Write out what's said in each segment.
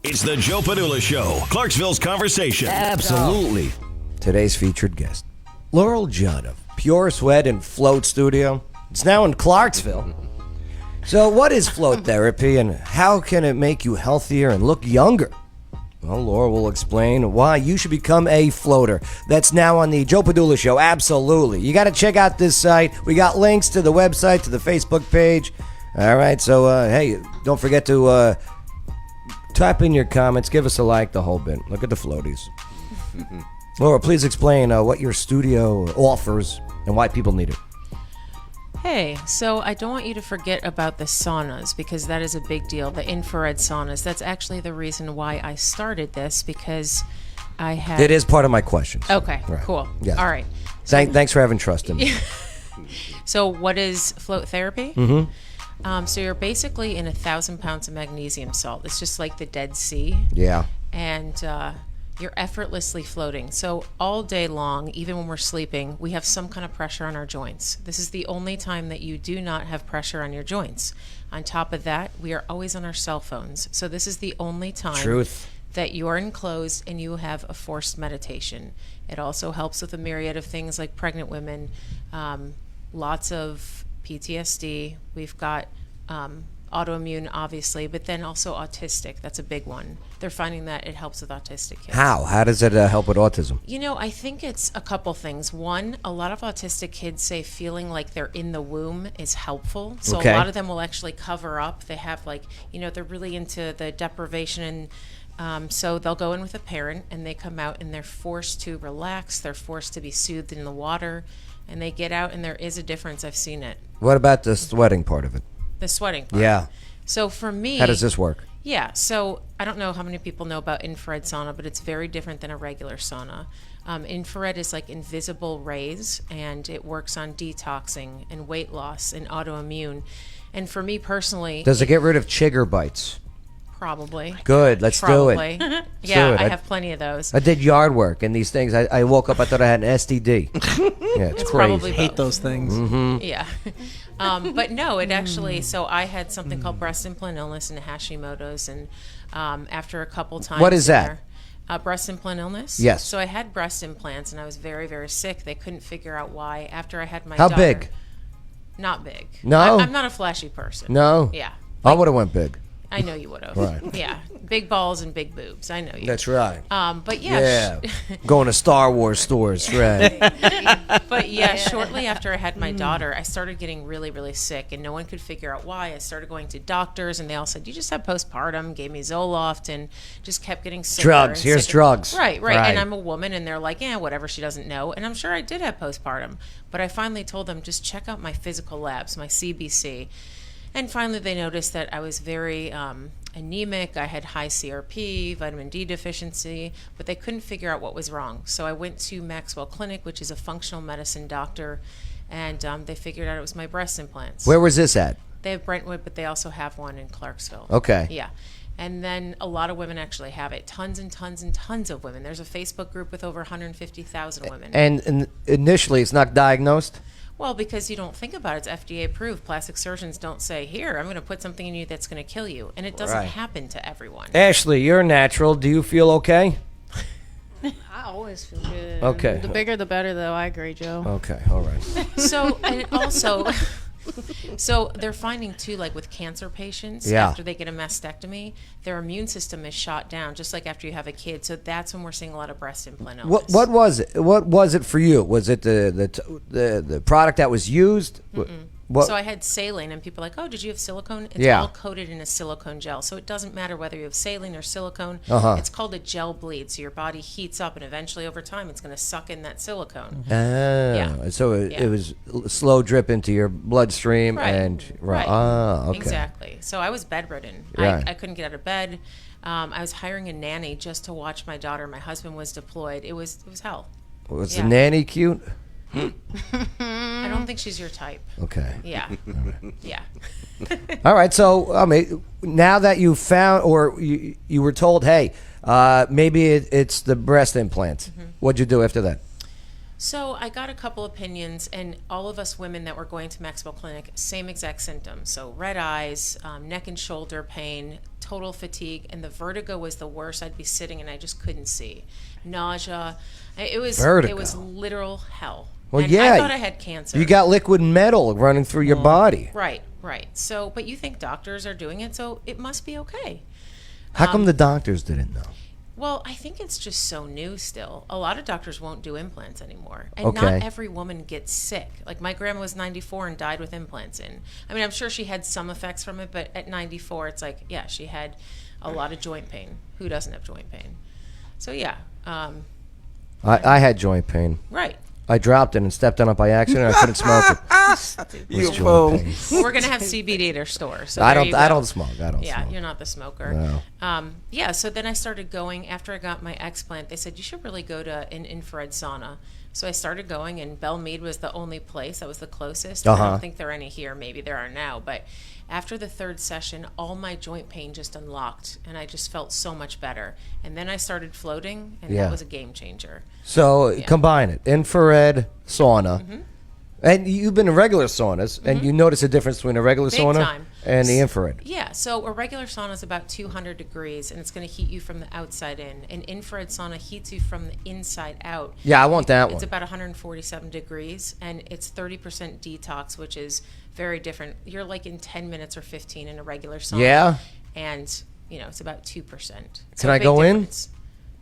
It's the Joe Padula Show, Clarksville's conversation. Absolutely. Today's featured guest, Laurel Judd of Pure Sweat and Float Studio. It's now in Clarksville. So what is float therapy and how can it make you healthier and look younger? Well, Laura will explain why you should become a floater. That's now on the Joe Padula Show. Absolutely. You got to check out this site. We got links to the website, to the Facebook page. All right, so, hey, don't forget to type in your comments. Give us a like, the whole bit. Look at the floaties. Laura, please explain what your studio offers and why people need it. Hey, so I don't want you to forget about the saunas because that is a big deal, the infrared saunas. That's actually the reason why I started this because I had... It is part of my questions. Okay, right. Cool. Yeah. All right. Thanks for having trust in me. So what is float therapy? Mm-hmm. So you're basically in 1,000 pounds of magnesium salt. It's just like the Dead Sea. Yeah. And you're effortlessly floating. So all day long, even when we're sleeping, we have some kind of pressure on our joints. This is the only time that you do not have pressure on your joints. On top of that, we are always on our cell phones. So this is the only time that you are enclosed and you have a forced meditation. It also helps with a myriad of things like pregnant women, lots of PTSD. We've got autoimmune, obviously, but then also autistic. That's a big one. They're finding that it helps with autistic kids. How does it help with autism? You know, I think it's a couple things. One, a lot of autistic kids say feeling like they're in the womb is helpful. So Okay. A lot of them will actually cover up. They have they're really into the deprivation, and so they'll go in with a parent and they come out and they're forced to relax. They're forced to be soothed in the water, and they get out and there is a difference. I've seen it. What about the sweating part of it? The sweating part. Yeah. So for me... How does this work? Yeah, so I don't know how many people know about infrared sauna, but it's very different than a regular sauna. Infrared is like invisible rays, and it works on detoxing and weight loss and autoimmune. And for me personally... Does it get rid of chigger bites? Probably. Good, let's do it. Yeah, do it. I have plenty of those. I did yard work, and these things, I woke up, I thought I had an STD. Yeah, it's crazy. Probably Hate both. those things. Mm-hmm. Yeah. But no, it actually, so I had something called breast implant illness and Hashimoto's, and after a couple times. What is that? Breast implant illness? Yes. So I had breast implants, and I was very, very sick. They couldn't figure out why. After I had my How daughter. big? Not big. No? I'm not a flashy person. No? Yeah. I would have went big. I know you would have. Right. Yeah. Big balls and big boobs. I know you. That's right. But yeah. Going to Star Wars stores, right. But yeah, shortly after I had my daughter, I started getting really, really sick, and no one could figure out why. I started going to doctors, and they all said, "You just have postpartum," gave me Zoloft, and just kept getting sicker. Drugs. Here's sicker. drugs. Right. And I'm a woman, and they're like, "Yeah, whatever, she doesn't know." And I'm sure I did have postpartum, but I finally told them, just check out my physical labs, my CBC. And finally, they noticed that I was very anemic. I had high CRP, vitamin D deficiency, but they couldn't figure out what was wrong. So I went to Maxwell Clinic, which is a functional medicine doctor, and they figured out it was my breast implants. Where was this at? They have Brentwood, but they also have one in Clarksville. Okay. Yeah. And then a lot of women actually have it. Tons and tons and tons of women. There's a Facebook group with over 150,000 women. And initially, it's not diagnosed? Well, because you don't think about it. It's FDA approved. Plastic surgeons don't say, here, I'm going to put something in you that's going to kill you. And it doesn't happen to everyone. Ashley, you're natural. Do you feel okay? I always feel good. Okay. The bigger the better, though. I agree, Joe. Okay, all right. So, and it also... So they're finding too, like with cancer patients, after they get a mastectomy, their immune system is shot down, just like after you have a kid. So that's when we're seeing a lot of breast implant illness. What was it? What was it for you? Was it the product that was used? So I had saline, and people are like, oh, did you have silicone? It's all coated in a silicone gel. So it doesn't matter whether you have saline or silicone. It's called a gel bleed. So your body heats up, and eventually over time, it's going to suck in that silicone. So it was slow drip into your bloodstream. Okay. Exactly. So I was bedridden. Right. I couldn't get out of bed. I was hiring a nanny just to watch my daughter. My husband was deployed. It was hell. Was the nanny cute? I don't think she's your type. Okay. Yeah. Yeah. All right. So, I mean, now that you found, or you were told, hey, maybe it's the breast implant. What'd you do after that? So I got a couple opinions, and all of us women that were going to Maxwell Clinic, same exact symptoms. So red eyes, neck and shoulder pain, total fatigue, and the vertigo was the worst. I'd be sitting and I just couldn't see. Nausea. It was literal hell. Well, and yeah. I thought I had cancer. You got liquid metal running through your body. Right. So, but you think doctors are doing it, so it must be okay. How come the doctors didn't know? Well, I think it's just so new still. A lot of doctors won't do implants anymore. And Okay. not every woman gets sick. Like my grandma was 94 and died with implants in. I mean, I'm sure she had some effects from it, but at 94, it's like, yeah, she had a lot of joint pain. Who doesn't have joint pain? So, yeah. I had joint pain. Right. I dropped it and stepped on it by accident. I couldn't smoke it. You fool. Well, we're going to have CBD at our store. So I there you don't. I go. don't smoke. I don't Yeah, smoke. you're not the smoker. No. Yeah, so then I started going, after I got my explant, they said, you should really go to an infrared sauna. So I started going, and Belle Mead was the only place that was the closest. I don't think there are any here. Maybe there are now. But after the third session, all my joint pain just unlocked, and I just felt so much better. And then I started floating, and that was a game changer. So combine it. Infrared sauna. And you've been in regular saunas, and you notice a difference between a regular Big sauna time. and the infrared. Yeah, so a regular sauna is about 200 degrees, and it's going to heat you from the outside in. An infrared sauna heats you from the inside out. Yeah, I want that It's one. about 147 degrees, and it's 30% detox, which is very different. You're like in 10 minutes or 15 in a regular sauna. Yeah? And, it's about 2%. So Can a I big go difference.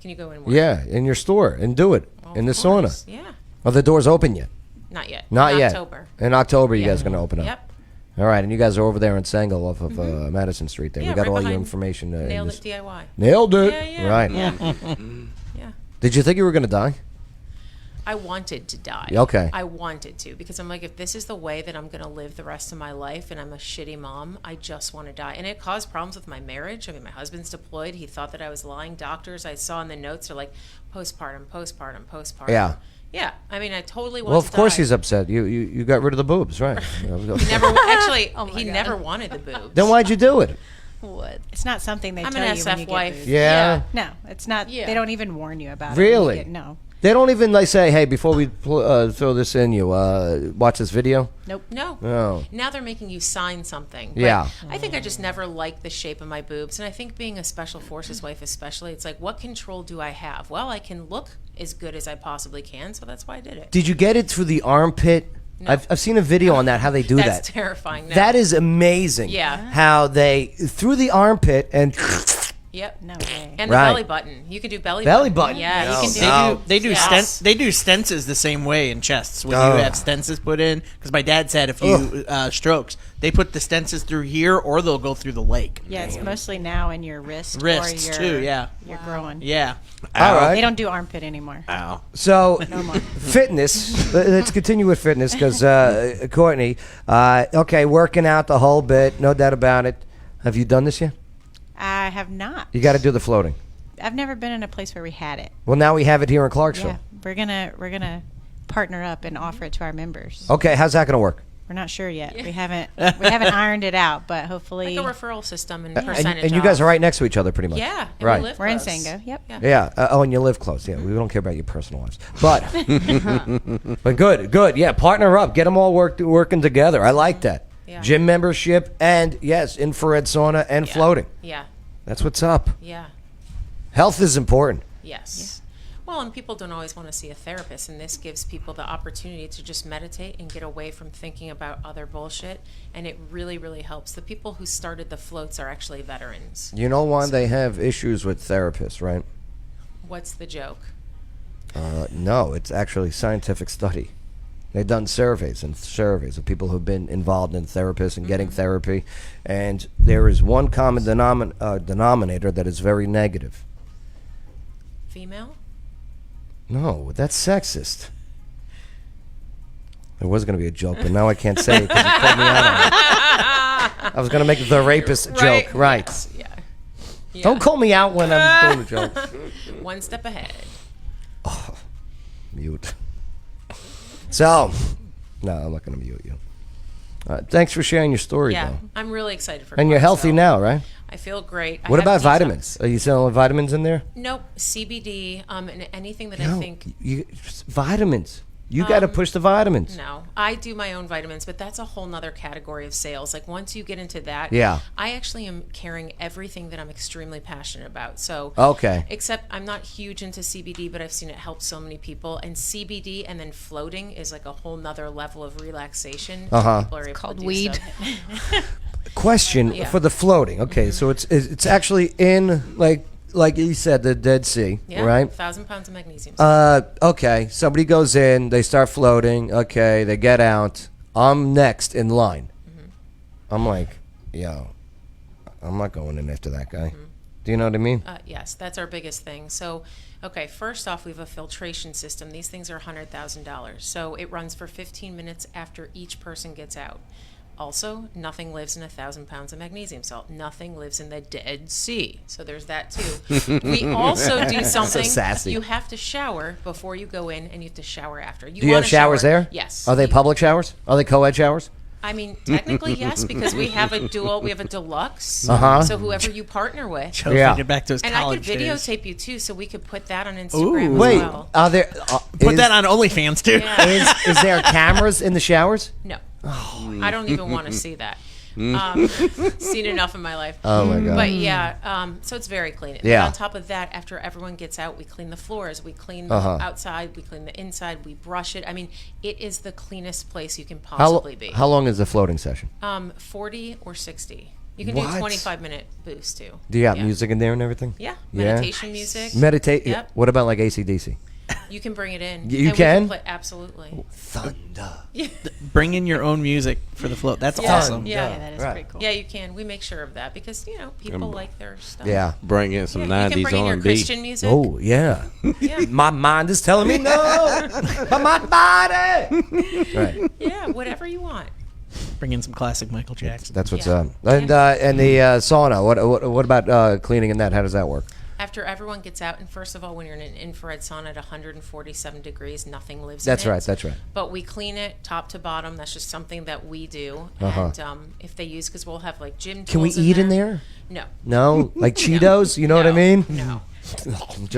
Can you go in? Where? Yeah, in your store and do it Well, in the of course. sauna. Yeah. Are the doors open yet? Not yet. Not in yet. October. In October, you Yeah. guys are going to open up. Yep. All right, and you guys are over there in Sangle off of Madison Street there. Yeah, we got right all your behind information. In Nailed this. it DIY. Nailed it. Yeah. Right. Yeah. Did you think you were going to die? I wanted to die. Okay. I wanted to, because I'm like, if this is the way that I'm going to live the rest of my life and I'm a shitty mom, I just want to die. And it caused problems with my marriage. I mean, my husband's deployed. He thought that I was lying. Doctors I saw in the notes are like, postpartum. Yeah. Yeah. I mean, I totally wanted Well, to of course die. he's upset. You got rid of the boobs, right? He never, actually, Oh my he God. never wanted the boobs. Then why'd you do it? What? It's not something they I'm tell an you when SF you wife. get boobs. Yeah. No, it's not. Yeah. They don't even warn you about Really? it. No. They don't even like say, "Hey, before we throw this in, you watch this video." Nope. No. No. Now they're making you sign something. But Yeah. I think I just never liked the shape of my boobs. And I think being a special forces wife especially, it's like, what control do I have? Well, I can look as good as I possibly can, so that's why I did it. Did you get it through the armpit? No. I've seen a video on that, how they do That's that. terrifying. No. That is amazing. Yeah. How they, through the armpit and... Yep. No way. And the Right. belly button. You can do belly button? Yeah, No. you can do No. They do Yes. they do stenses the same way in chests when Oh. you have stenses put in. Because my dad's had a few strokes. They put the stenses through here, or they'll go through the leg. Yeah, it's mostly now in your wrist Wrists or your, too. Yeah. Your groin. Yeah. All right. They don't do armpit anymore. Ow. So, fitness. Let's continue with fitness because Courtney, okay, working out the whole bit, no doubt about it. Have you done this yet? I have not. You got to do the floating. I've never been in a place where we had it. Well, now we have it here in Clarksville. Yeah, we're gonna partner up and offer it to our members. Okay, how's that going to work? We're not sure yet. We haven't ironed it out, but hopefully like a referral system and And, percentage and you guys off. are right next to each other pretty much. Yeah. And Right. We live we're in close. Sango. Yep. Yeah. Yeah. And you live close. Yeah. We don't care about your personal lives. But but good. Yeah. Partner up. Get them all working together. I like that. Yeah. Gym membership and yes, infrared sauna and floating. Yeah. That's what's up. Yeah. Health is important. Yes. Well, and people don't always want to see a therapist, and this gives people the opportunity to just meditate and get away from thinking about other bullshit, and it really, really helps. The people who started the floats are actually veterans. You know why they have issues with therapists, right? What's the joke? No, it's actually scientific study. They've done surveys of people who've been involved in therapists and getting therapy, and there is one common denominator that is very negative. Female? No, that's sexist. There was going to be a joke, but now I can't say it because you called me out on it. I was going to make the rapist joke, right? Yeah. Don't call me out when I'm doing a joke. One step ahead. Mute. So, no, I'm not going to mute you. Thanks for sharing your story, Yeah. though. I'm really excited for And you're healthy myself. now, right? I feel great. I What have about detox. vitamins? Are you selling vitamins in there? Nope. CBD, and anything that I No, think. vitamins. You got to push the vitamins. No, I do my own vitamins, but that's a whole nother category of sales. Like once you get into that, Yeah. I actually am carrying everything that I'm extremely passionate about. So, Okay. except I'm not huge into CBD, but I've seen it help so many people. And CBD and then floating is like a whole nother level of relaxation. People are able called to do weed. stuff. Question Yeah. for the floating. Okay, so it's actually in like you said, the Dead Sea, Yeah, right? 1,000 pounds of magnesium. Okay, somebody goes in, they start floating. Okay, they get out. I'm next in line. I'm like, yo, I'm not going in after that guy. Do you know what I mean? Yes, that's our biggest thing. So, okay, first off, we have a filtration system. These things are $100,000. So it runs for 15 minutes after each person gets out. Also, nothing lives in 1,000 pounds of magnesium salt. Nothing lives in the Dead Sea. So there's that too. We also do something. sassy. You have to shower before you go in, and you have to shower after. Do you have showers there? Yes. Are they public showers? Are they co-ed showers? I mean, technically, yes, because we have a deluxe. So whoever you partner with. Joe Yeah. get back to his And I could college days. videotape you too, so we could put that on Instagram as Wait, well. are there? Put that on OnlyFans too. Yeah. Is there cameras in the showers? No. I don't even want to see that. Seen enough in my life. Oh my god! But yeah, so it's very clean. And Yeah. on top of that, after everyone gets out, we clean the floors, we clean the outside, we clean the inside, we brush it. I mean, it is the cleanest place you can possibly be. How long is the floating session? 40 or 60. You can What? do 25-minute boost too. Do you have Yeah. music in there and everything? Yeah, Yeah? meditation music. Meditate. Yep. What about like AC/DC? You can bring it in. You And we can? play, absolutely. Thunder. Bring in your own music for the float. That's awesome. Yeah. Yeah, that is Right. pretty cool. Yeah, you can. We make sure of that because people like their stuff. Yeah. Bring in some You 90s can bring in your R&B. Christian music. Oh yeah. Yeah. My mind is telling me no, but my body. Right. Yeah, whatever you want. Bring in some classic Michael Jackson. That's what's Yeah. up. And the sauna. What about cleaning in that? How does that work? After everyone gets out, and first of all, when you're in an infrared sauna at 147 degrees, nothing lives That's in it. right. That's right. But we clean it top to bottom. That's just something that we do. And if they use, because we'll have like gym tools. Can we eat in there? No. No, like Cheetos. You know what I No, mean? No.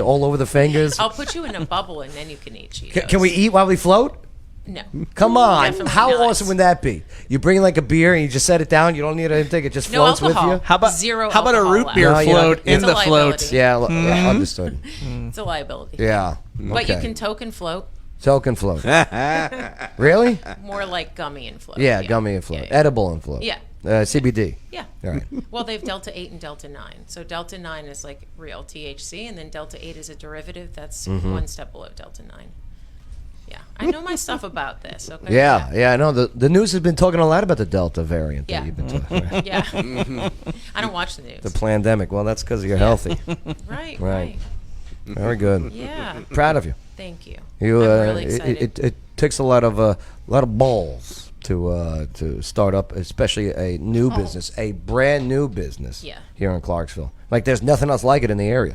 All over the fingers. I'll put you in a bubble, and then you can eat Cheetos. Can we eat while we float? No. Come on. Definitely How not. awesome would that be? You bring like a beer and you just set it down. You don't need anything. It just No floats alcohol. with you. How about Zero how about a alcohol root allowed. beer No, you don't- float in It's a the float? liability. Yeah, understood. It's a liability. Yeah. But you Okay. can token float, Token float. Really? more like gummy and float. Yeah, gummy and float. Yeah, yeah. Edible and float. Yeah. CBD. Yeah. All right. Well, they've Delta 8 and Delta 9. So Delta 9 is like real THC, and then Delta 8 is a derivative that's one step below Delta 9. Yeah. I know my stuff about this. Okay. Yeah, I know. The news has been talking a lot about the Delta variant. Yeah. That you've been talking about. Yeah. I don't watch the news. The pandemic. Well, that's because you're healthy. Right. Right. Very good. Yeah. Proud of you. Thank you. You. I'm really excited. It takes a lot of balls to start up, especially a new business, a brand new business. Yeah. Here in Clarksville. Like there's nothing else like it in the area.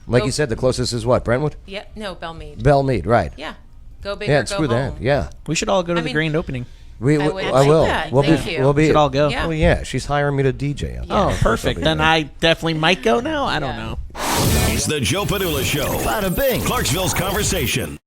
Like you said, the closest is what? Brentwood? Yeah. No, Belmead. Belmead, right? Yeah. Go big Yeah, or go screw home. that. Yeah. We should all go to I the mean- grand opening. I would I like will. that. We'll Thank be. you. We'll be. Should all go. Yeah. Oh yeah, she's hiring me to DJ. Oh, perfect. be Then great. I definitely might go now. I don't Yeah. know. It's the Joe Padula Show. Bada bing. Clarksville's conversation.